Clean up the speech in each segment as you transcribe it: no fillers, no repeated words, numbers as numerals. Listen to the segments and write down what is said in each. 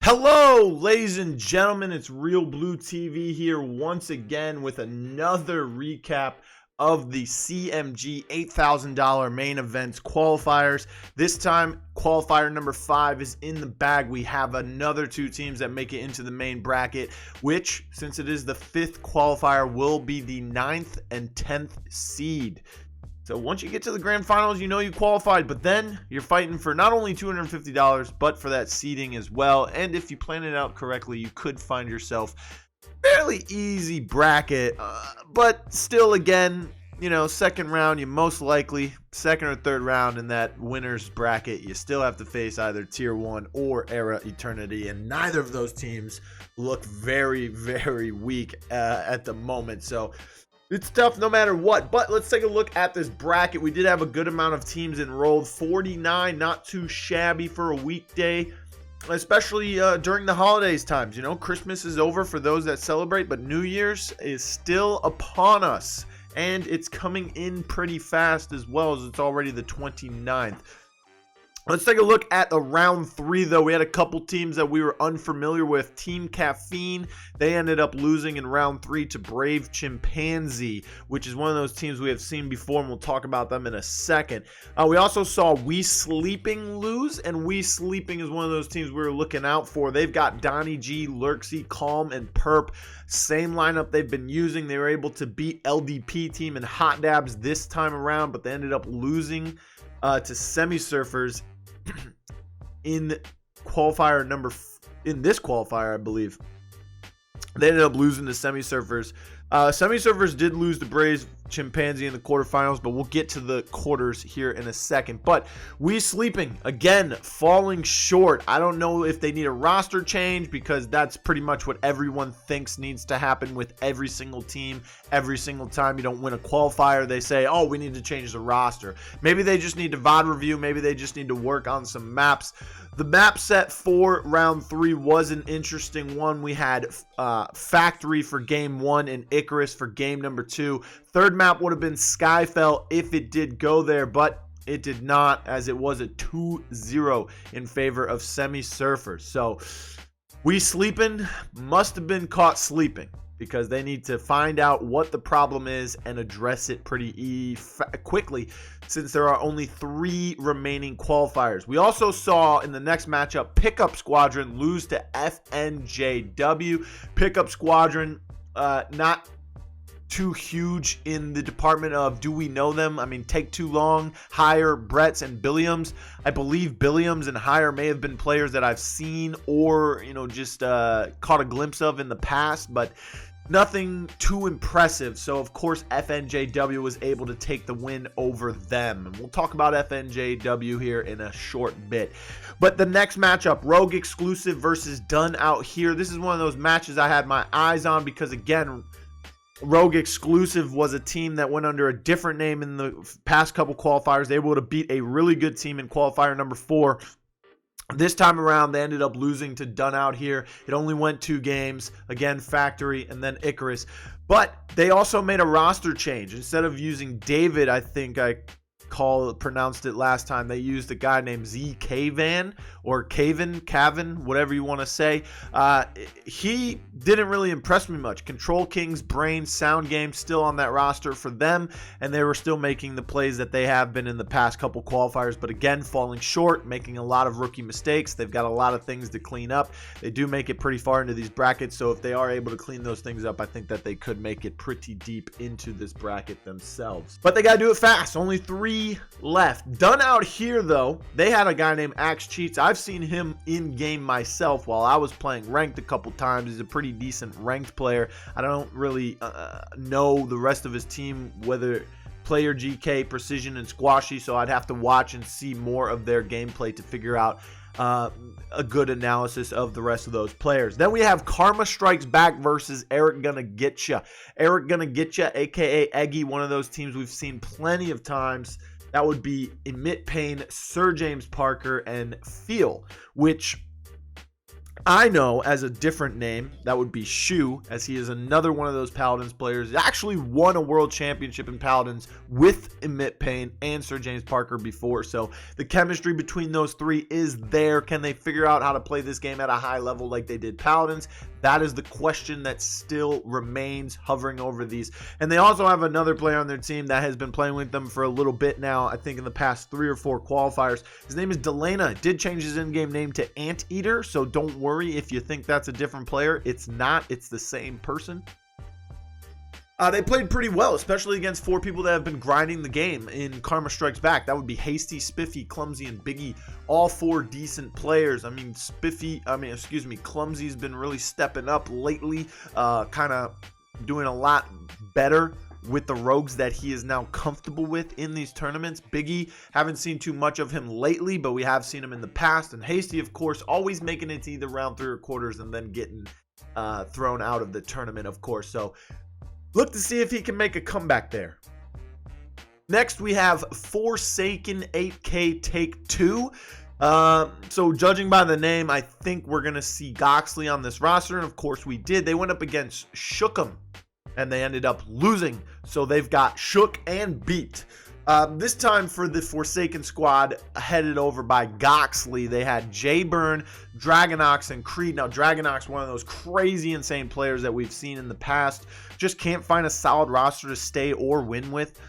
Hello, ladies and gentlemen, it's realBluTV here once again with another recap of the CMG $8,000 main events qualifiers. This time, qualifier number 5 is in the bag. We have another 2 teams that make it into the main bracket, which, since it is the 5th qualifier, will be the 9th and 10th seed. So once you get to the Grand Finals, you know you qualified, but then you're fighting for not only $250, but for that seeding as well. And if you plan it out correctly, you could find yourself fairly easy bracket, but still, again, you know, second round, you most likely, second or third round in that winner's bracket, you still have to face either Tier 1 or Era Eternity, and neither of those teams look very, very weak at the moment. So it's tough no matter what, but let's take a look at this bracket. We did have a good amount of teams enrolled, 49, not too shabby for a weekday, especially during the holidays times. You know, Christmas is over for those that celebrate, but New Year's is still upon us, and it's coming in pretty fast as well, as it's already the 29th. Let's take a look at the round 3, though. We had a couple teams that we were unfamiliar with. Team Caffeine, they ended up losing in round 3 to Brave Chimpanzee, which is one of those teams we have seen before, and we'll talk about them in a second. We also saw We Sleeping lose, and We Sleeping is one of those teams we were looking out for. They've got Donnie G, Lurksy, Calm, and Perp. Same lineup they've been using. They were able to beat LDP team and Hot Dabs this time around, but they ended up losing to Semi Surfers in this qualifier, I believe. They ended up losing to Semi Surfers. Semi Surfers did lose to Brave Chimpanzee in the quarterfinals, but we'll get to the quarters here in a second. But We Sleeping, again, falling short. I don't know if they need a roster change, because that's pretty much what everyone thinks needs to happen with every single team. Every single time you don't win a qualifier, they say, oh, we need to change the roster. Maybe they just need to VOD review. Maybe they just need to work on some maps. The map set for round 3 was an interesting one. We had Factory for game 1 and Icarus for game number 2. Third map would have been Skyfell if it did go there, but it did not, as it was a 2-0 in favor of Semi Surfers. So We Sleeping must have been caught sleeping, because they need to find out what the problem is and address it pretty quickly, since there are only 3 remaining qualifiers. We also saw in the next matchup Pickup Squadron lose to Fnjw. Pickup Squadron, not too huge in the department of do we know them. I mean, Take Too Long, Hire, Bretts, and Billiams. I believe Billiams and Hire may have been players that I've seen or, you know, just caught a glimpse of in the past, but nothing too impressive. So, of course, Fnjw was able to take the win over them. And we'll talk about Fnjw here in a short bit. But the next matchup, Rogue Exclusive versus Done Out Here. This is one of those matches I had my eyes on, because, again, Rogue Exclusive was a team that went under a different name in the past couple qualifiers. They were able to beat a really good team in qualifier number 4. This time around, they ended up losing to Done Out Here. It only went 2 games. Again, Factory and then Icarus. But they also made a roster change. Instead of using David, I think I pronounced it last time, they used a guy named Z Cavan, or Cavan, whatever you want to say. He didn't really impress me much. Control Kings, Brain, Sound Game still on that roster for them, and they were still making the plays that they have been in the past couple qualifiers, but again, falling short, making a lot of rookie mistakes. They've got a lot of things to clean up. They do make it pretty far into these brackets, so if they are able to clean those things up, I think that they could make it pretty deep into this bracket themselves. But they got to do it fast. Only 3 left. Done Out Here, though, they had a guy named Axe Cheats. I've seen him in game myself while I was playing ranked a couple times. He's a pretty decent ranked player. I don't really know the rest of his team, whether Player GK, Precision, and Squashy, so I'd have to watch and see more of their gameplay to figure out a good analysis of the rest of those players. Then we have Karma Strikes Back versus Eric Gonna Getcha. Eric Gonna Getcha, aka Eggy, one of those teams we've seen plenty of times. That would be Emit Pain, Sir James Parker, and Feel, which I know as a different name, that would be Shu, as he is another one of those Paladins players. He actually won a world championship in Paladins with Emit Payne and Sir James Parker before. So the chemistry between those three is there. Can they figure out how to play this game at a high level like they did Paladins? That is the question that still remains hovering over these. And they also have another player on their team that has been playing with them for a little bit now, I think in the past 3 or 4 qualifiers. His name is Delana. Did change his in-game name to Anteater, so don't worry if you think that's a different player. It's not. It's the same person. They played pretty well, especially against 4 people that have been grinding the game in Karma Strikes Back. That would be Hasty, Spiffy, Clumsy, and Biggie. All 4 decent players. I mean, Clumsy's been really stepping up lately, kind of doing a lot better with the rogues that he is now comfortable with in these tournaments. Biggie, haven't seen too much of him lately, but we have seen him in the past. And Hasty, of course, always making it to either round 3 or quarters and then getting thrown out of the tournament, of course. So look to see if he can make a comeback there. Next, we have Forsaken 8K Take 2. So judging by the name, I think we're going to see Goxley on this roster. And of course we did. They went up against Shookem and they ended up losing. So they've got Shook and Beat. This time for the Forsaken squad, headed over by Goxley, they had Jayburn, Dragonox, and Creed. Now, Dragonox, one of those crazy insane players that we've seen in the past, just can't find a solid roster to stay or win with.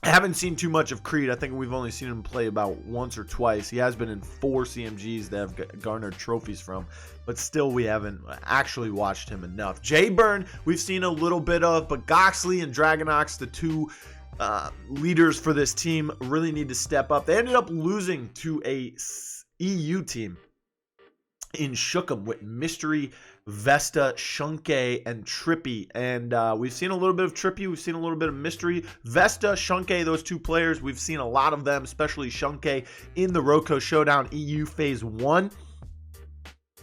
I haven't seen too much of Creed. I think we've only seen him play about once or twice. He has been in 4 CMGs that have garnered trophies from, but still we haven't actually watched him enough. Jayburn, we've seen a little bit of, but Goxley and Dragonox, the 2 leaders for this team, really need to step up. They ended up losing to a EU team in Shookem with Mystery, Vesta, Shunke, and Trippy. And we've seen a little bit of Trippy. We've seen a little bit of Mystery. Vesta, Shunke, those 2 players, we've seen a lot of them, especially Shunke, in the Roco Showdown EU Phase 1.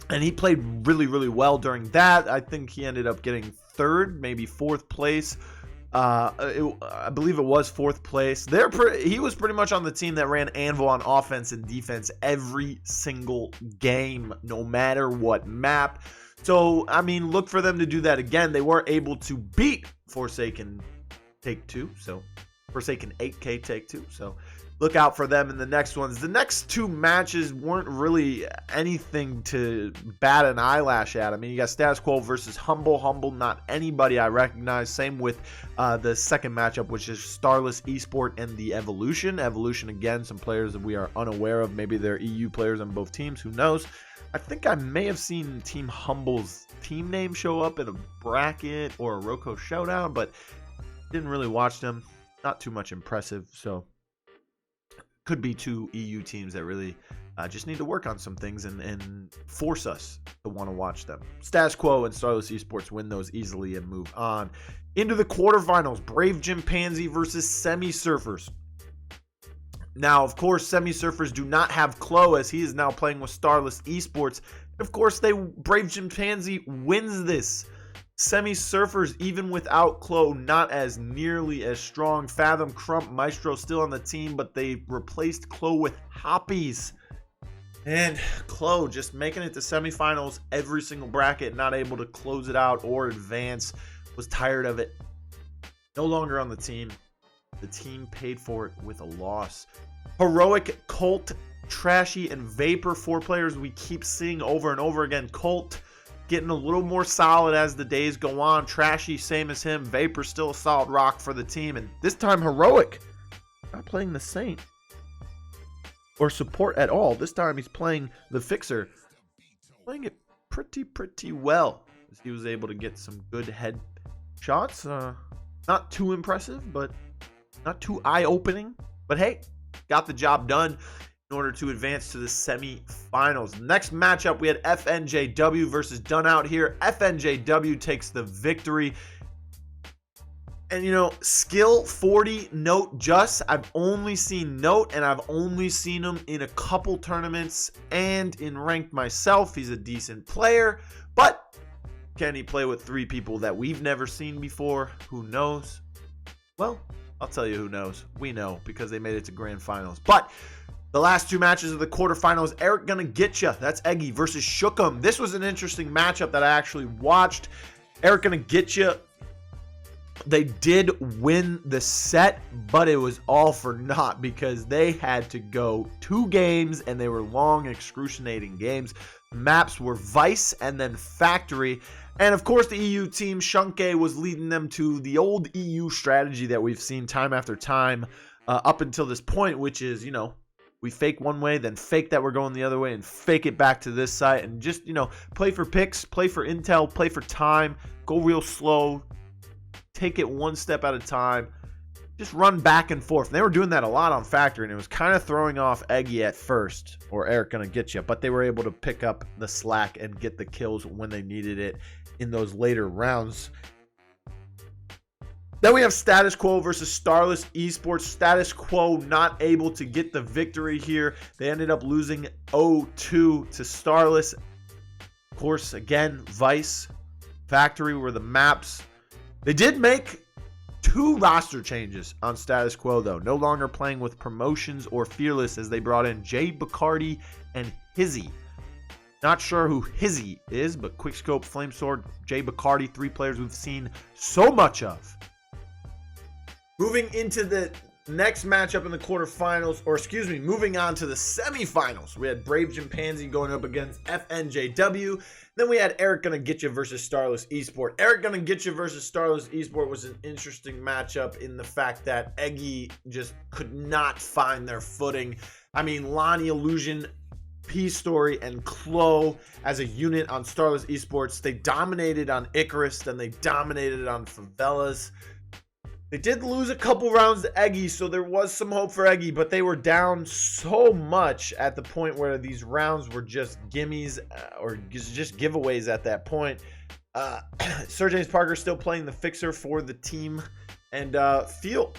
And he played really, really well during that. I think he ended up getting 3rd, maybe 4th place. I believe it was 4th place. He was pretty much on the team that ran Anvil on offense and defense every single game, no matter what map. So, I mean, look for them to do that again. They were able to beat Forsaken Take 2, so Forsaken 8K Take 2. So look out for them in the next ones. The next 2 matches weren't really anything to bat an eyelash at. I mean, you got Status Quo versus Humble. Humble, not anybody I recognize. Same with the second matchup, which is Starless Esports and the Evolution. Evolution, again, some players that we are unaware of. Maybe they're EU players on both teams. Who knows? I think I may have seen Team Humble's team name show up in a bracket or a Roco Showdown, but didn't really watch them. Not too much impressive, so could be 2 EU teams that really just need to work on some things and force us to want to watch them. Status Quo and Starless Esports win those easily and move on. Into the quarterfinals, Brave Chimpanzee versus Semi-Surfers. Now, of course, Semi-Surfers do not have Cloh, as he is now playing with Starless Esports. Of course, Brave Chimpanzee wins this. Semi-Surfers, even without Cloh, not as nearly as strong. Fathom, Crump, Maestro still on the team, but they replaced Cloh with Hoppies. And Cloh just making it to semifinals every single bracket, not able to close it out or advance. Was tired of it. No longer on the team. The team paid for it with a loss. Heroic, Colt, Trashy, and Vapor, 4 players we keep seeing over and over again. Colt getting a little more solid as the days go on. Trashy, same as him. Vapor still a solid rock for the team. And this time Heroic, not playing the Saint or support at all. This time he's playing the Fixer. Playing it pretty well, as he was able to get some good head shots. Not too impressive, but not too eye-opening. But hey, got the job done in order to advance to the semi-finals. Next matchup, we had Fnjw versus Done Out here. Fnjw takes the victory. And, you know, skill 40, Note Just. I've only seen Note, and I've only seen him in a couple tournaments and in ranked myself. He's a decent player, but can he play with 3 people that we've never seen before? Who knows? Well, I'll tell you who knows. We know, because they made it to Grand Finals. But The last two matches of the quarterfinals, Eric Gonna Getcha, that's Eggy versus Shookem. This was an interesting matchup that I actually watched. Eric Gonna Getcha, they did win the set, but it was all for naught because they had to go 2 games and they were long, excruciating games. Maps were Vice and then Factory. And of course, the EU team, Shunke, was leading them to the old EU strategy that we've seen time after time up until this point, which is, we fake one way, then fake that we're going the other way, and fake it back to this side, and just, play for picks, play for intel, play for time, go real slow, take it one step at a time, just run back and forth. And they were doing that a lot on Factory, and it was kind of throwing off Eggy at first, or Eric Gonna Getcha, but they were able to pick up the slack and get the kills when they needed it in those later rounds. Then we have Status Quo versus Starless Esports. Status Quo not able to get the victory here. They ended up losing 0-2 to Starless. Of course, again, Vice, Factory were the maps. They did make 2 roster changes on Status Quo, though. No longer playing with Promotions or Fearless, as they brought in Jay Bacardi and Hizzy. Not sure who Hizzy is, but Quickscope, Flamesword, Jay Bacardi, 3 players we've seen so much of. Moving into the next matchup in the quarterfinals, moving on to the semifinals. We had Brave Chimpanzee going up against Fnjw. Then we had Eric Gonna Getcha versus Starless Esports. Eric Gonna Getcha versus Starless Esports was an interesting matchup in the fact that Eggy just could not find their footing. I mean, Lonnie Illusion, P-Story, and Cloh as a unit on Starless Esports. They dominated on Icarus, then they dominated on Favelas. They did lose a couple rounds to Eggy, so there was some hope for Eggy, but they were down so much at the point where these rounds were just gimmies or just giveaways at that point. Sir James Parker still playing the fixer for the team, and Field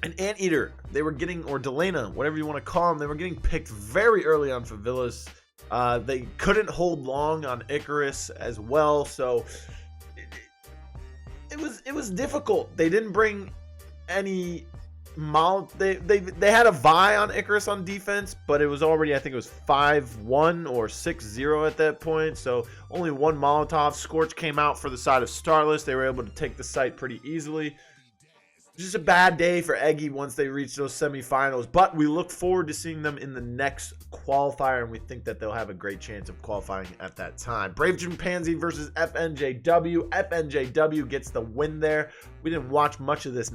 and Anteater, they were getting, or Delana, whatever you want to call them, they were getting picked very early on Favelas. They couldn't hold long on Icarus as well, so it was difficult. They didn't bring any they had a Vi on Icarus on defense, but it was already, I think it was 5-1 or 6-0 at that point, so only 1 Molotov. Scorch came out for the side of Starless. They were able to take the site pretty easily. Just a bad day for Eggy once they reach those semifinals, but we look forward to seeing them in the next qualifier, and we think that they'll have a great chance of qualifying at that time. Brave Chimpanzee versus Fnjw. Fnjw gets the win there. We didn't watch much of this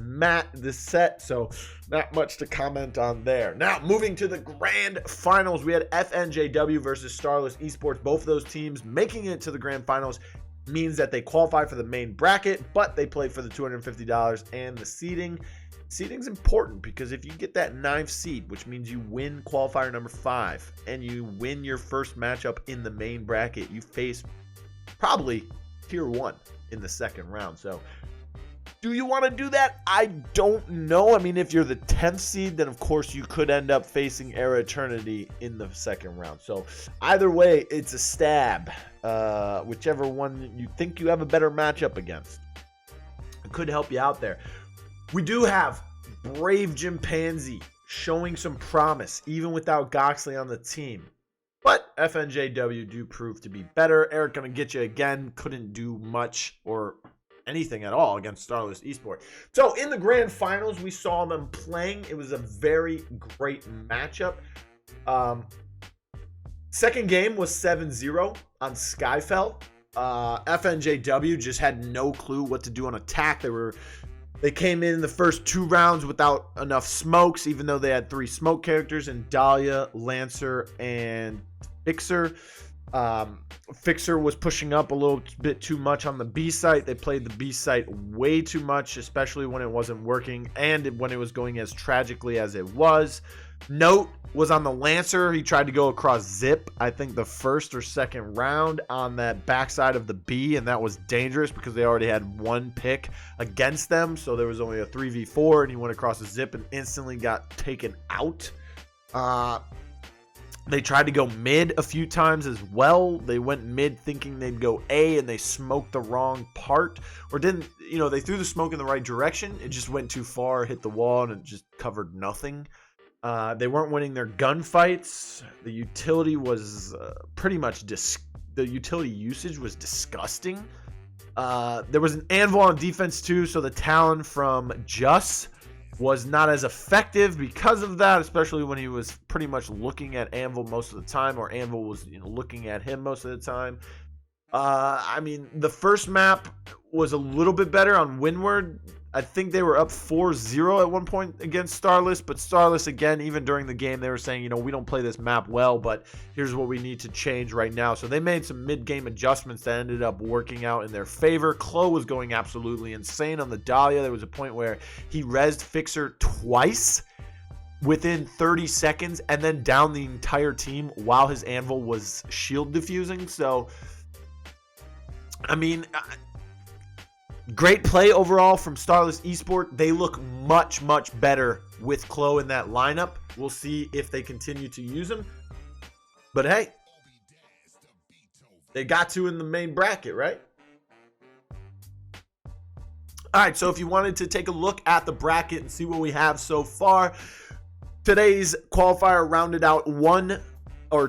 set, so not much to comment on there. Now, moving to the Grand Finals, we had Fnjw versus Starless Esports. Both of those teams making it to the Grand Finals means that they qualify for the main bracket, but they play for the $250 and the seeding. Seeding's important because if you get that 9th seed, which means you win qualifier number 5 and you win your first matchup in the main bracket, you face probably tier 1 in the second round. So do you want to do that? I don't know. I mean, if you're the 10th seed, then of course you could end up facing Era Eternity in the second round. So either way, it's a stab. Whichever one you think you have a better matchup against, it could help you out there. We do have Brave Chimpanzee showing some promise, even without Goxley on the team. But Fnjw do prove to be better. Eric Gonna Getcha again couldn't do much or anything at all against Starless Esports. So in the Grand Finals, we saw them playing. It was a very great matchup. Second game was 7-0 on Skyfell. Fnjw just had no clue what to do on attack. They came in the first 2 rounds without enough smokes, even though they had 3 smoke characters in Dahlia, Lancer, and Fixer. Fixer was pushing up a little bit too much on the B site. They played the B site way too much, especially when it wasn't working and when it was going as tragically as it was. Note was on the Lancer. He tried to go across Zip, I think the first or second round on that backside of the B, and that was dangerous because they already had 1 pick against them, so there was only a 3v4, and he went across the Zip and instantly got taken out. They tried to go mid a few times as well. They went mid thinking they'd go A, and they smoked the wrong part, or didn't, they threw the smoke in the right direction. It just went too far, hit the wall, and it just covered nothing. They weren't winning their gunfights. The utility was pretty much the utility usage was disgusting. There was an Anvil on defense too, so the Talon from Just was not as effective because of that, especially when he was pretty much looking at Anvil most of the time, or Anvil was looking at him most of the time. I mean, the first map was a little bit better on Windward. I think they were up 4-0 at one point against Starless, but Starless, again, even during the game, they were saying, we don't play this map well, but here's what we need to change right now. So they made some mid-game adjustments that ended up working out in their favor. Cloh was going absolutely insane on the Dahlia. There was a point where he rezzed Fixer twice within 30 seconds and then down the entire team while his Anvil was shield diffusing. So, I mean, great play overall from Starless Esports. They look much, much better with Cloh in that lineup. We'll see if they continue to use him. But hey, they got to in the main bracket, right? All right, so if you wanted to take a look at the bracket and see what we have so far, today's qualifier rounded out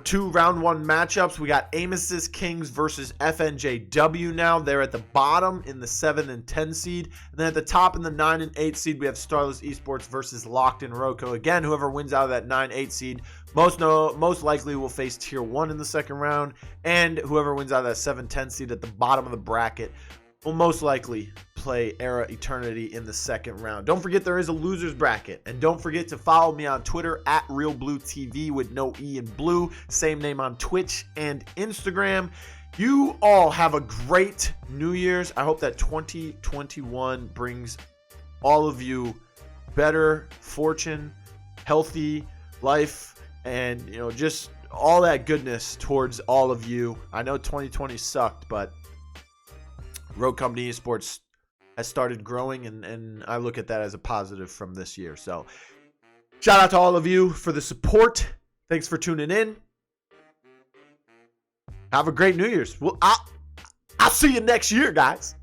two round one matchups. We got Amos's Kings versus Fnjw now. They're at the bottom in the 7 and 10 seed. And then at the top in the 9 and 8 seed, we have Starless Esports versus Locked in Roco. Again, whoever wins out of that 9-8 seed most likely will face Tier 1 in the second round. And whoever wins out of that 7-10 seed at the bottom of the bracket will most likely play Era Eternity in the second round. Don't forget there is a losers bracket. And don't forget to follow me on Twitter at realBluTV with no E in blue. Same name on Twitch and Instagram. You all have a great New Year's. I hope that 2021 brings all of you better fortune, healthy life, and just all that goodness towards all of you. I know 2020 sucked, but Road Company Esports has started growing, and I look at that as a positive from this year. So shout out to all of you for the support. Thanks for tuning in. Have a great New Year's. Well, I'll see you next year, guys.